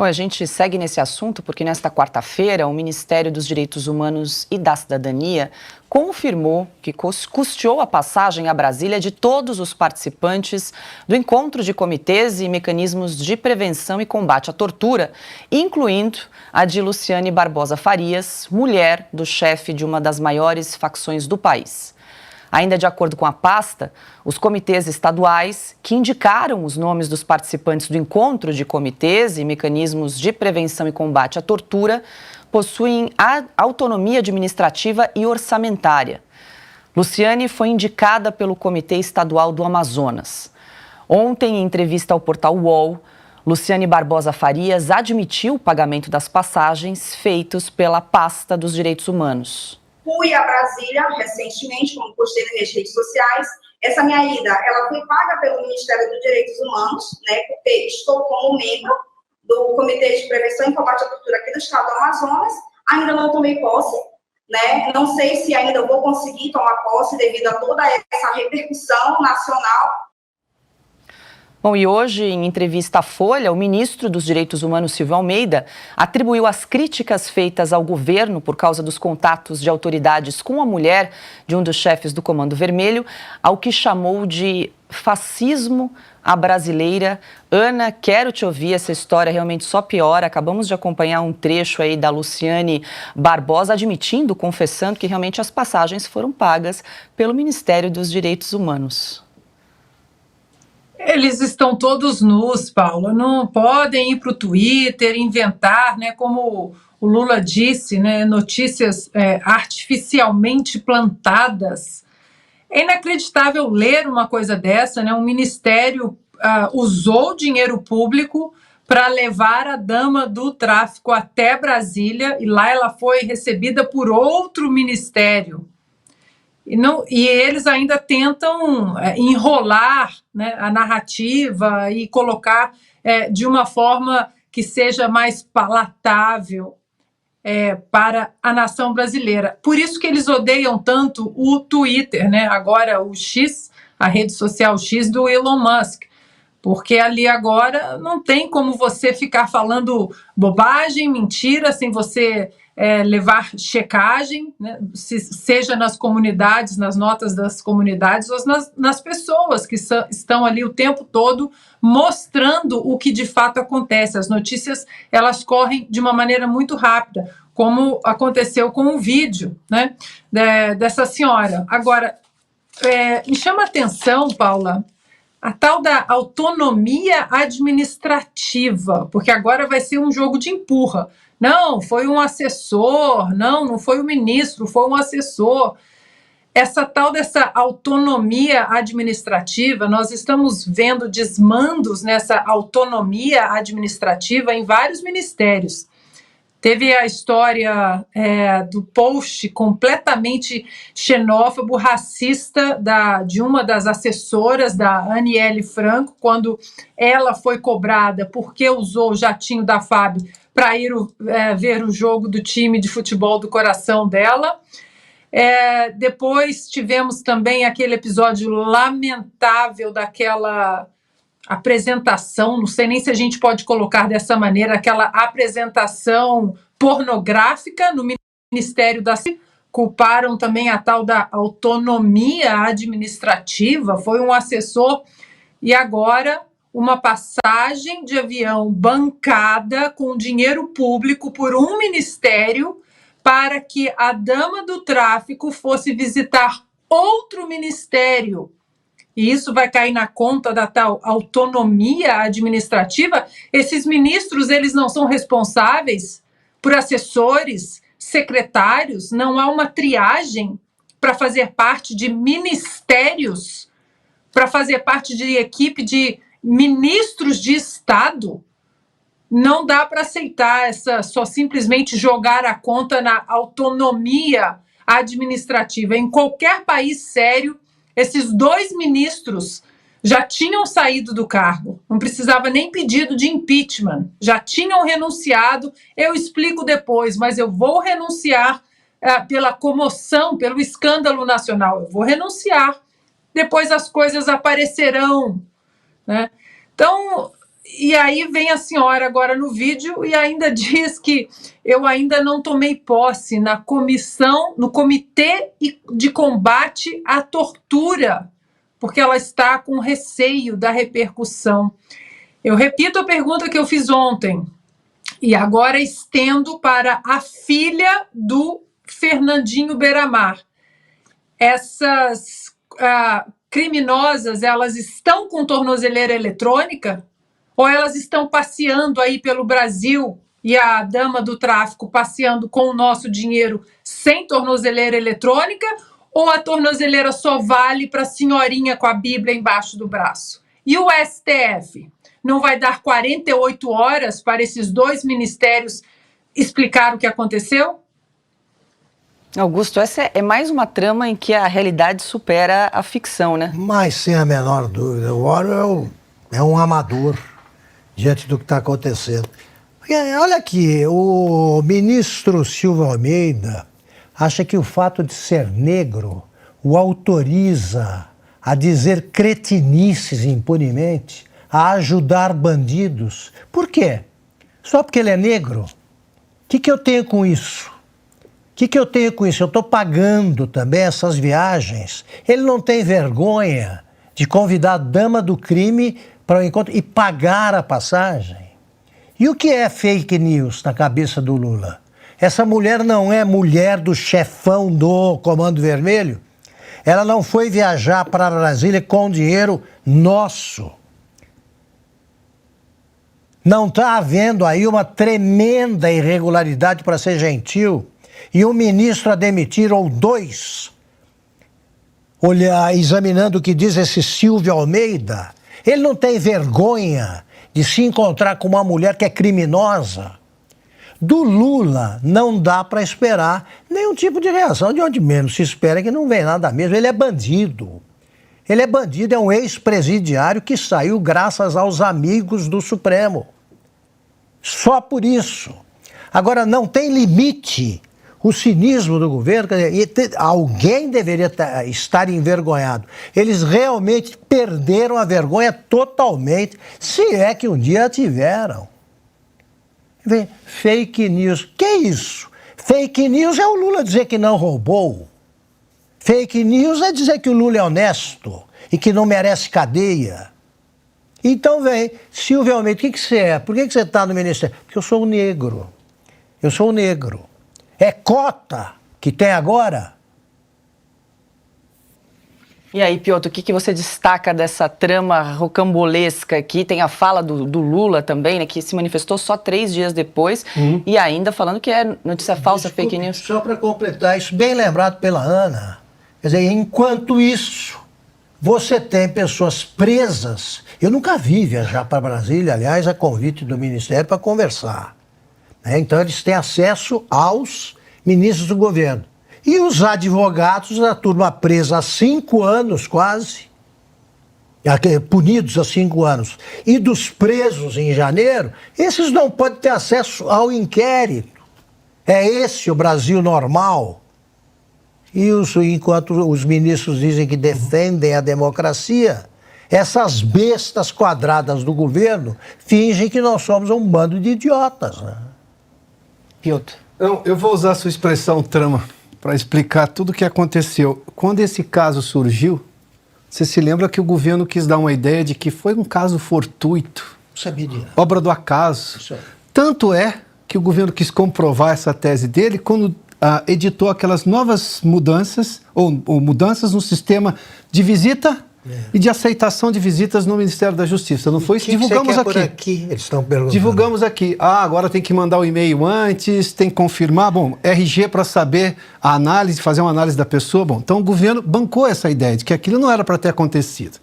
Bom, a gente segue nesse assunto porque nesta quarta-feira o Ministério dos Direitos Humanos e da Cidadania confirmou que custeou a passagem a Brasília de todos os participantes do encontro de comitês e mecanismos de prevenção e combate à tortura, incluindo a de Luciane Barbosa Farias, mulher do chefe de uma das maiores facções do país. Ainda de acordo com a pasta, os comitês estaduais, que indicaram os nomes dos participantes do encontro de comitês e mecanismos de prevenção e combate à tortura, possuem autonomia administrativa e orçamentária. Luciane foi indicada pelo Comitê Estadual do Amazonas. Ontem, em entrevista ao portal UOL, Luciane Barbosa Farias admitiu o pagamento das passagens feitos pela pasta dos direitos humanos. Fui a Brasília recentemente, como postei nas minhas redes sociais. Essa minha ida, ela foi paga pelo Ministério dos Direitos Humanos, né, porque estou como membro do Comitê de Prevenção e Combate à Tortura aqui do Estado do Amazonas. Ainda não tomei posse, né, não sei se ainda vou conseguir tomar posse devido a toda essa repercussão nacional. Bom, e hoje, em entrevista à Folha, o ministro dos Direitos Humanos, Silvio Almeida, atribuiu as críticas feitas ao governo por causa dos contatos de autoridades com a mulher de um dos chefes do Comando Vermelho ao que chamou de fascismo à brasileira. Ana, quero te ouvir, essa história realmente só piora. Acabamos de acompanhar um trecho aí da Luciane Barbosa admitindo, confessando que realmente as passagens foram pagas pelo Ministério dos Direitos Humanos. Eles estão todos nus, Paula, não podem ir para o Twitter, inventar, né, como o Lula disse, né, notícias artificialmente plantadas. É inacreditável ler uma coisa dessa, né, um ministério usou dinheiro público para levar a dama do tráfico até Brasília e lá ela foi recebida por outro ministério. E eles ainda tentam enrolar, né, a narrativa e colocar de uma forma que seja mais palatável para a nação brasileira. Por isso que eles odeiam tanto o Twitter, né? Agora o X, a rede social X do Elon Musk, porque ali agora não tem como você ficar falando bobagem, mentira, sem você levar checagem, né? Seja nas comunidades, nas notas das comunidades, ou nas pessoas que estão ali o tempo todo mostrando o que de fato acontece. As notícias, elas correm de uma maneira muito rápida, como aconteceu com o vídeo, né, dessa senhora. Agora, me chama a atenção, Paula, a tal da autonomia administrativa, porque agora vai ser um jogo de empurra. Não, foi um assessor, não foi o ministro, foi um assessor. Essa tal dessa autonomia administrativa, nós estamos vendo desmandos nessa autonomia administrativa em vários ministérios. Teve a história do post completamente xenófobo, racista de uma das assessoras da Aniele Franco, quando ela foi cobrada porque usou o jatinho da FAB para ir ver o jogo do time de futebol do coração dela. Depois tivemos também aquele episódio lamentável daquela apresentação, não sei nem se a gente pode colocar dessa maneira, aquela apresentação pornográfica no Ministério da Saúde. Culparam também a tal da autonomia administrativa, foi um assessor, e agora uma passagem de avião bancada com dinheiro público por um ministério para que a dama do tráfico fosse visitar outro ministério. E isso vai cair na conta da tal autonomia administrativa. Esses ministros, eles não são responsáveis por assessores, secretários, não há uma triagem para fazer parte de ministérios, para fazer parte de equipe de ministros de Estado. Não dá para aceitar só simplesmente jogar a conta na autonomia administrativa. Em qualquer país sério, esses dois ministros já tinham saído do cargo, não precisava nem pedido de impeachment, já tinham renunciado. Eu explico depois, mas eu vou renunciar pela comoção, pelo escândalo nacional, eu vou renunciar, depois as coisas aparecerão, né? Então, E aí vem a senhora agora no vídeo e ainda diz que eu ainda não tomei posse no Comitê de Combate à Tortura, porque ela está com receio da repercussão. Eu repito a pergunta que eu fiz ontem e agora estendo para a filha do Fernandinho Beiramar. Essas criminosas, elas estão com tornozeleira eletrônica? Ou elas estão passeando aí pelo Brasil e a dama do tráfico passeando com o nosso dinheiro sem tornozeleira eletrônica? Ou a tornozeleira só vale para a senhorinha com a Bíblia embaixo do braço? E o STF? Não vai dar 48 horas para esses dois ministérios explicar o que aconteceu? Augusto, essa é mais uma trama em que a realidade supera a ficção, né? Mas sem a menor dúvida, o Orwell é um amador diante do que está acontecendo. Porque, olha aqui, o ministro Silvio Almeida acha que o fato de ser negro o autoriza a dizer cretinices impunemente, a ajudar bandidos. Por quê? Só porque ele é negro? O que eu tenho com isso? O que eu tenho com isso? Eu estou pagando também essas viagens. Ele não tem vergonha de convidar a dama do crime para o encontro e pagar a passagem? E o que é fake news na cabeça do Lula? Essa mulher não é mulher do chefão do Comando Vermelho? Ela não foi viajar para Brasília com dinheiro nosso. Não está havendo aí uma tremenda irregularidade, para ser gentil, e um ministro a demitir, ou dois, examinando o que diz esse Silvio Almeida? Ele não tem vergonha de se encontrar com uma mulher que é criminosa? Do Lula não dá para esperar nenhum tipo de reação, de onde menos se espera que não vem nada mesmo. Ele é bandido. Ele é bandido, é um ex-presidiário que saiu graças aos amigos do Supremo. Só por isso. Agora, não tem limite o cinismo do governo. Alguém deveria estar envergonhado. Eles realmente perderam a vergonha totalmente, se é que um dia a tiveram. Vem, fake news. Que é isso? Fake news é o Lula dizer que não roubou. Fake news é dizer que o Lula é honesto e que não merece cadeia. Então vem, Silvio Almeida, o que você é? Por que você está no ministério? Porque eu sou um negro. Eu sou um negro. É cota que tem agora? E aí, Piotr, o que você destaca dessa trama rocambolesca aqui? Tem a fala do Lula também, né, que se manifestou só 3 dias depois e ainda falando que é notícia falsa, fake news. Só para completar, isso bem lembrado pela Ana. Quer dizer, enquanto isso, você tem pessoas presas. Eu nunca vi viajar para Brasília, aliás, a convite do Ministério para conversar. Então, eles têm acesso aos ministros do governo. E os advogados da turma presa há 5 anos, quase, punidos há 5 anos, e dos presos em janeiro, esses não podem ter acesso ao inquérito. É esse o Brasil normal? E enquanto os ministros dizem que defendem a democracia, essas bestas quadradas do governo fingem que nós somos um bando de idiotas, né? Piotr. Não, eu vou usar a sua expressão trama para explicar tudo o que aconteceu. Quando esse caso surgiu, você se lembra que o governo quis dar uma ideia de que foi um caso fortuito, obra do acaso. Tanto é que o governo quis comprovar essa tese dele quando editou aquelas novas mudanças, ou mudanças no sistema de visita e de aceitação de visitas no Ministério da Justiça. Não foi isso? Divulgamos aqui. Eles estão perguntando. Divulgamos aqui. Agora tem que mandar o e-mail antes, tem que confirmar. Bom, RG para saber a análise, fazer uma análise da pessoa. Bom, então o governo bancou essa ideia de que aquilo não era para ter acontecido.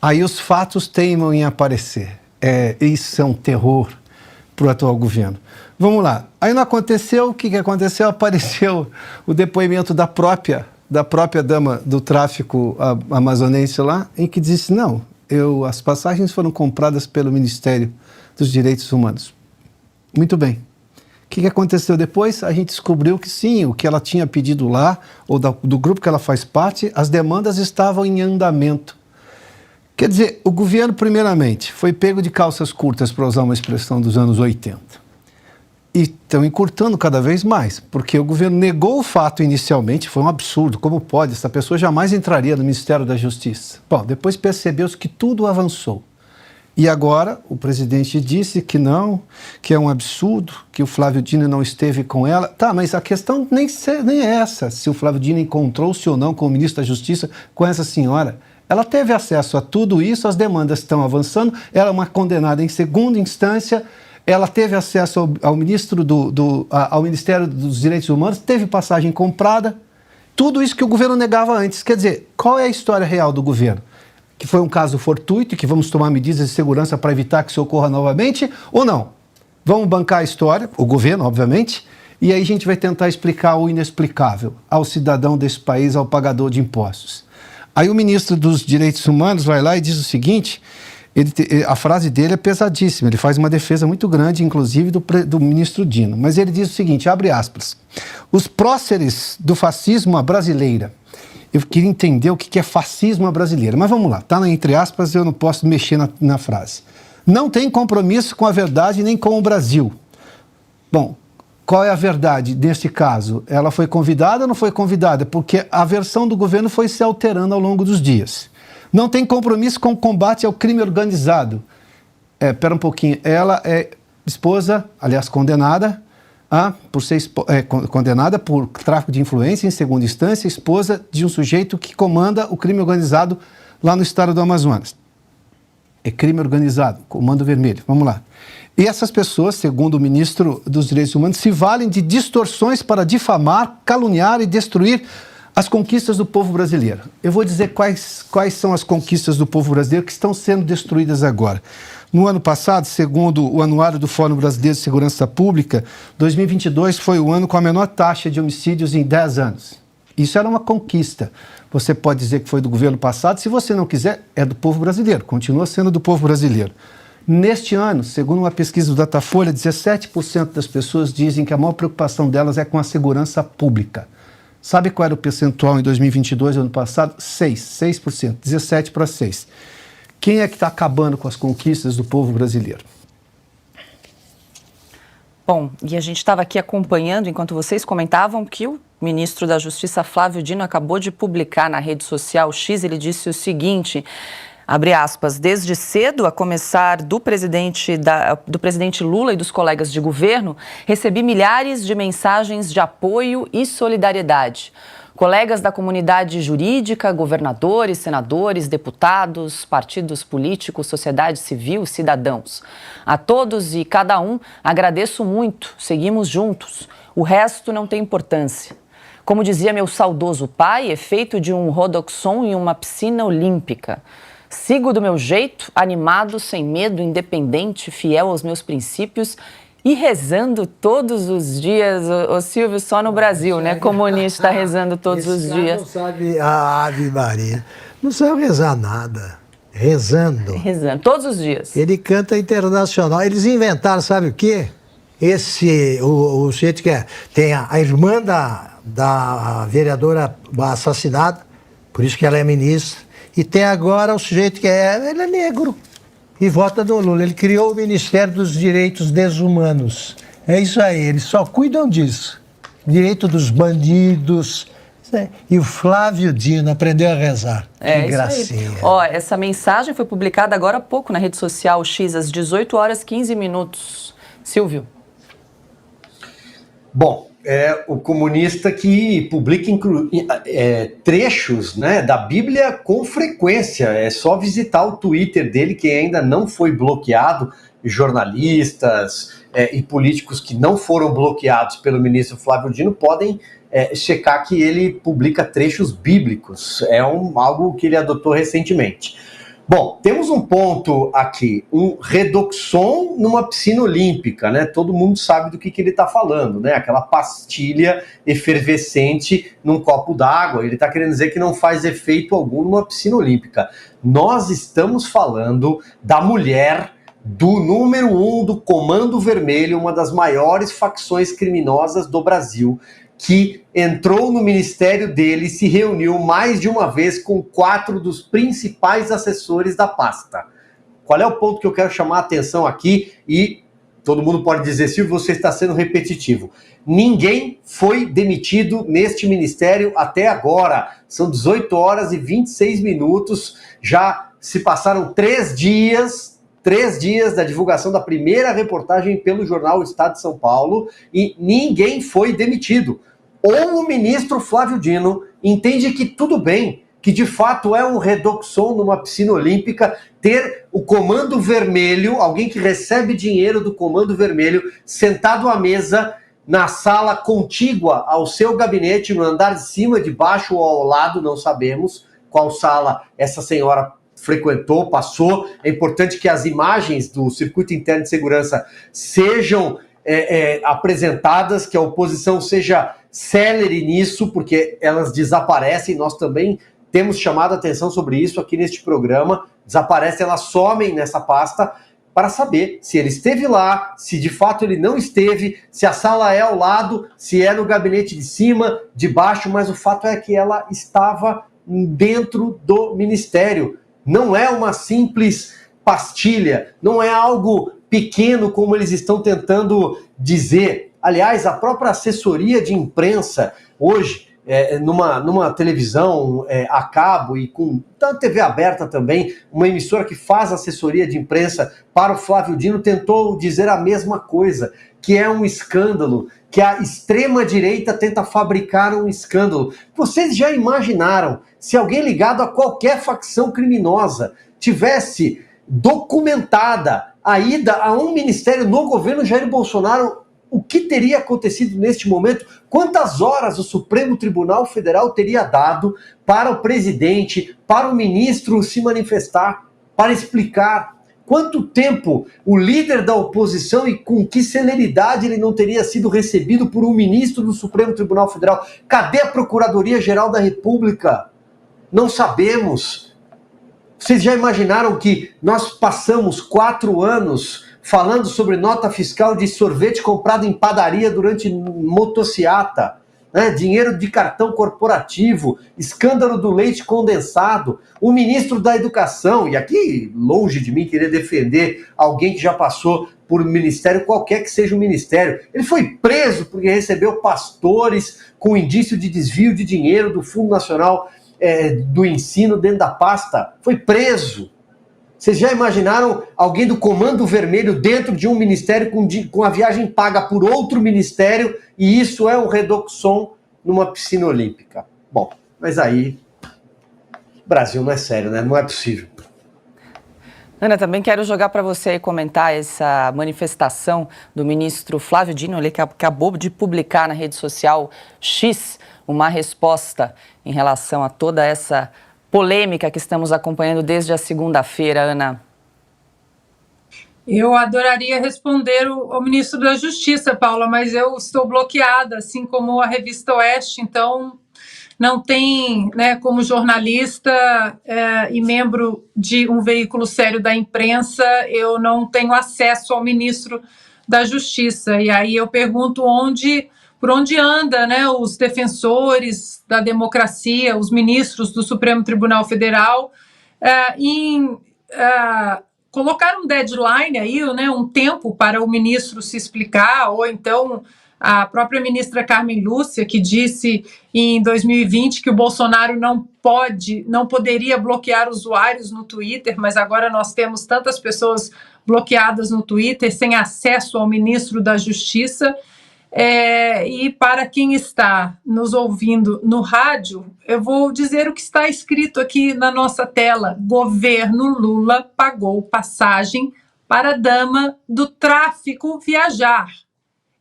Aí os fatos teimam em aparecer. Isso é um terror para o atual governo. Vamos lá. Aí não aconteceu. O que aconteceu? Apareceu o depoimento da própria dama do tráfico amazonense lá, em que disse, não, as passagens foram compradas pelo Ministério dos Direitos Humanos. Muito bem. O que aconteceu depois? A gente descobriu que sim, o que ela tinha pedido lá, ou do grupo que ela faz parte, as demandas estavam em andamento. Quer dizer, o governo, primeiramente, foi pego de calças curtas, para usar uma expressão dos anos 80. E estão encurtando cada vez mais, porque o governo negou o fato inicialmente, foi um absurdo, como pode? Essa pessoa jamais entraria no Ministério da Justiça. Bom, depois percebeu-se que tudo avançou. E agora o presidente disse que não, que é um absurdo, que o Flávio Dino não esteve com ela. Tá, mas a questão nem é essa, se o Flávio Dino encontrou-se ou não com o ministro da Justiça, com essa senhora. Ela teve acesso a tudo isso, as demandas estão avançando, ela é uma condenada em segunda instância, ela teve acesso ao Ministério dos Direitos Humanos, teve passagem comprada, tudo isso que o governo negava antes. Quer dizer, qual é a história real do governo? Que foi um caso fortuito e que vamos tomar medidas de segurança para evitar que isso ocorra novamente, ou não? Vamos bancar a história, o governo, obviamente, e aí a gente vai tentar explicar o inexplicável ao cidadão desse país, ao pagador de impostos. Aí o ministro dos Direitos Humanos vai lá e diz o seguinte, a frase dele é pesadíssima, ele faz uma defesa muito grande, inclusive, do ministro Dino, mas ele diz o seguinte, abre aspas, os próceres do fascismo à brasileira. Eu queria entender o que é fascismo à brasileira, mas vamos lá, está entre aspas, eu não posso mexer na frase. Não tem compromisso com a verdade nem com o Brasil. Bom, qual é a verdade neste caso? Ela foi convidada ou não foi convidada? Porque a versão do governo foi se alterando ao longo dos dias. Não tem compromisso com o combate ao crime organizado. Espera um pouquinho. Ela é esposa, aliás, condenada, condenada por tráfico de influência, em segunda instância, esposa de um sujeito que comanda o crime organizado lá no estado do Amazonas. É crime organizado, Comando Vermelho. Vamos lá. E essas pessoas, segundo o ministro dos Direitos Humanos, se valem de distorções para difamar, caluniar e destruir as conquistas do povo brasileiro. Eu vou dizer quais são as conquistas do povo brasileiro que estão sendo destruídas agora. No ano passado, segundo o Anuário do Fórum Brasileiro de Segurança Pública, 2022 foi o ano com a menor taxa de homicídios em 10 anos. Isso era uma conquista. Você pode dizer que foi do governo passado, se você não quiser, é do povo brasileiro, continua sendo do povo brasileiro. Neste ano, segundo uma pesquisa do Datafolha, 17% das pessoas dizem que a maior preocupação delas é com a segurança pública. Sabe qual era o percentual em 2022, ano passado? 6%, 17 para 6. Quem é que está acabando com as conquistas do povo brasileiro? Bom, e a gente estava aqui acompanhando, enquanto vocês comentavam, que o ministro da Justiça, Flávio Dino, acabou de publicar na rede social X, ele disse o seguinte... Abre aspas, desde cedo, a começar do presidente Lula e dos colegas de governo, recebi milhares de mensagens de apoio e solidariedade. Colegas da comunidade jurídica, governadores, senadores, deputados, partidos políticos, sociedade civil, cidadãos. A todos e cada um agradeço muito, seguimos juntos. O resto não tem importância. Como dizia meu saudoso pai, é feito de um rodoxon em uma piscina olímpica. Sigo do meu jeito, animado, sem medo, independente, fiel aos meus princípios e rezando todos os dias. O Silvio, só no Brasil, né? Comunista rezando todos os dias. Não sabe a Ave Maria. Não sabe rezar nada. Rezando. Rezando, todos os dias. Ele canta internacional. Eles inventaram, sabe o quê? O sujeito que tem a irmã da vereadora assassinada, por isso que ela é ministra. E tem agora o sujeito ele é negro e vota no Lula. Ele criou o Ministério dos Direitos Desumanos. É isso aí, eles só cuidam disso. Direito dos bandidos. E o Flávio Dino aprendeu a rezar. Que gracinha. Ó, essa mensagem foi publicada agora há pouco na rede social X, às 18h15. Silvio. Bom, é o comunista que publica trechos, né, da Bíblia com frequência. É só visitar o Twitter dele, que ainda não foi bloqueado. Jornalistas e políticos que não foram bloqueados pelo ministro Flávio Dino podem checar que ele publica trechos bíblicos. É algo que ele adotou recentemente. Bom, temos um ponto aqui, um redoxon numa piscina olímpica, né? Todo mundo sabe do que ele está falando, né? Aquela pastilha efervescente num copo d'água. Ele está querendo dizer que não faz efeito algum numa piscina olímpica. Nós estamos falando da mulher do número 1 do Comando Vermelho, uma das maiores facções criminosas do Brasil, que entrou no ministério dele e se reuniu mais de uma vez com 4 dos principais assessores da pasta. Qual é o ponto que eu quero chamar a atenção aqui? E todo mundo pode dizer, Silvio, você está sendo repetitivo. Ninguém foi demitido neste ministério até agora. São 18 horas e 26 minutos. Já se passaram 3 dias da divulgação da primeira reportagem pelo jornal Estado de São Paulo e ninguém foi demitido. Ou o ministro Flávio Dino entende que tudo bem, que de fato é um redoxon numa piscina olímpica ter o Comando Vermelho, alguém que recebe dinheiro do Comando Vermelho, sentado à mesa na sala contígua ao seu gabinete, no andar de cima, de baixo ou ao lado, não sabemos qual sala essa senhora frequentou, passou. É importante que as imagens do circuito interno de segurança sejam apresentadas, que a oposição seja célere nisso, porque elas desaparecem. Nós também temos chamado a atenção sobre isso aqui neste programa. Desaparecem, elas somem nessa pasta, para saber se ele esteve lá, se de fato ele não esteve, se a sala é ao lado, se é no gabinete de cima, de baixo, mas o fato é que ela estava dentro do ministério. Não é uma simples pastilha, não é algo pequeno como eles estão tentando dizer. Aliás, a própria assessoria de imprensa hoje, numa televisão a cabo e com TV aberta também, uma emissora que faz assessoria de imprensa para o Flávio Dino tentou dizer a mesma coisa, que é um escândalo, que a extrema-direita tenta fabricar um escândalo. Vocês já imaginaram se alguém ligado a qualquer facção criminosa tivesse documentada a ida a um ministério no governo Jair Bolsonaro? O que teria acontecido neste momento? Quantas horas o Supremo Tribunal Federal teria dado para o presidente, para o ministro se manifestar, para explicar? Quanto tempo o líder da oposição e com que celeridade ele não teria sido recebido por um ministro do Supremo Tribunal Federal? Cadê a Procuradoria-Geral da República? Não sabemos. Vocês já imaginaram que nós passamos 4 anos falando sobre nota fiscal de sorvete comprado em padaria durante motociata, né? Dinheiro de cartão corporativo, escândalo do leite condensado, o ministro da Educação, e aqui longe de mim querer defender alguém que já passou por um ministério, qualquer que seja o ministério, ele foi preso porque recebeu pastores com indício de desvio de dinheiro do Fundo Nacional do Ensino dentro da pasta, foi preso. Vocês já imaginaram alguém do Comando Vermelho dentro de um ministério com a viagem paga por outro ministério e isso é um redoxon numa piscina olímpica? Bom, mas aí o Brasil não é sério, né? Não é possível. Ana, também quero jogar para você aí comentar essa manifestação do ministro Flávio Dino, ele que acabou de publicar na rede social X uma resposta em relação a toda essa polêmica que estamos acompanhando desde a segunda-feira, Ana. Eu adoraria responder ao ministro da Justiça, Paula, mas eu estou bloqueada, assim como a Revista Oeste, então não tem, né, como jornalista e membro de um veículo sério da imprensa, eu não tenho acesso ao ministro da Justiça. E aí eu pergunto por onde anda, né, os defensores da democracia, os ministros do Supremo Tribunal Federal, em colocar um deadline aí, né, um tempo para o ministro se explicar, ou então a própria ministra Carmen Lúcia, que disse em 2020 que o Bolsonaro não poderia bloquear usuários no Twitter, mas agora nós temos tantas pessoas bloqueadas no Twitter sem acesso ao ministro da Justiça. E para quem está nos ouvindo no rádio, eu vou dizer o que está escrito aqui na nossa tela. Governo Lula pagou passagem para a dama do tráfico viajar.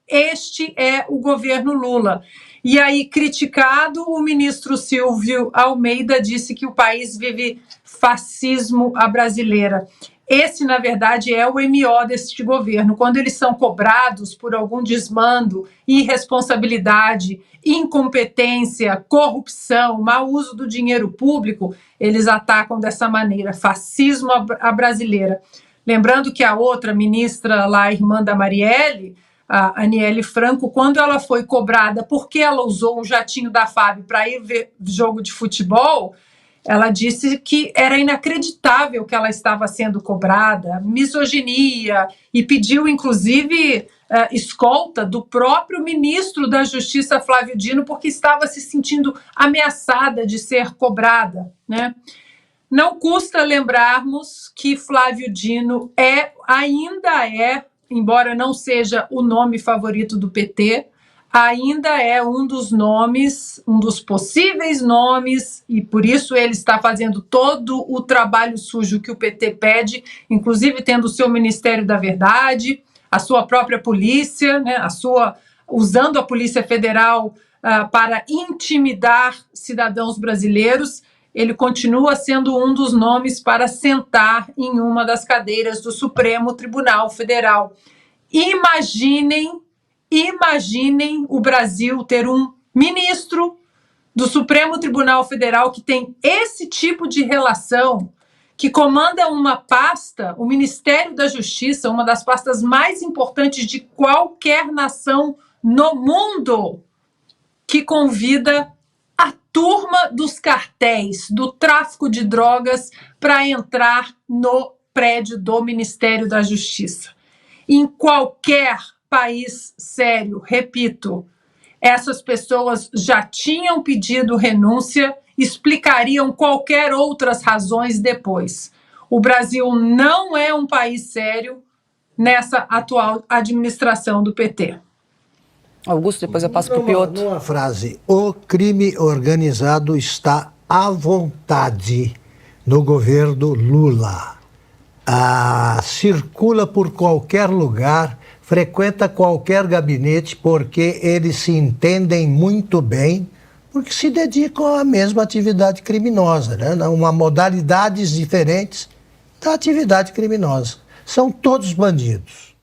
Este é o governo Lula. E aí, criticado, o ministro Silvio Almeida disse que o país vive fascismo à brasileira. Esse, na verdade, é o MO deste governo. Quando eles são cobrados por algum desmando, irresponsabilidade, incompetência, corrupção, mau uso do dinheiro público, eles atacam dessa maneira, fascismo à brasileira. Lembrando que a outra ministra lá, a irmã da Marielle, a Aniele Franco, quando ela foi cobrada porque ela usou um jatinho da FAB para ir ver jogo de futebol, ela disse que era inacreditável que ela estava sendo cobrada, misoginia, e pediu, inclusive, escolta do próprio ministro da Justiça, Flávio Dino, porque estava se sentindo ameaçada de ser cobrada, né? Não custa lembrarmos que Flávio Dino ainda é, embora não seja o nome favorito do PT, ainda é um dos nomes, um dos possíveis nomes, e por isso ele está fazendo todo o trabalho sujo que o PT pede, inclusive tendo o seu Ministério da Verdade, a sua própria polícia, né, usando a Polícia Federal para intimidar cidadãos brasileiros. Ele continua sendo um dos nomes para sentar em uma das cadeiras do Supremo Tribunal Federal. Imaginem o Brasil ter um ministro do Supremo Tribunal Federal que tem esse tipo de relação, que comanda uma pasta, o Ministério da Justiça, uma das pastas mais importantes de qualquer nação no mundo, que convida a turma dos cartéis, do tráfico de drogas, para entrar no prédio do Ministério da Justiça. Em qualquer país sério, repito, essas pessoas já tinham pedido renúncia, explicariam qualquer outras razões depois. O Brasil não é um país sério nessa atual administração do PT. Augusto, depois eu passo para o Piotr. Numa frase, o crime organizado está à vontade no governo Lula. Circula por qualquer lugar, frequenta qualquer gabinete, porque eles se entendem muito bem, porque se dedicam à mesma atividade criminosa, né? Uma modalidades diferentes da atividade criminosa. São todos bandidos.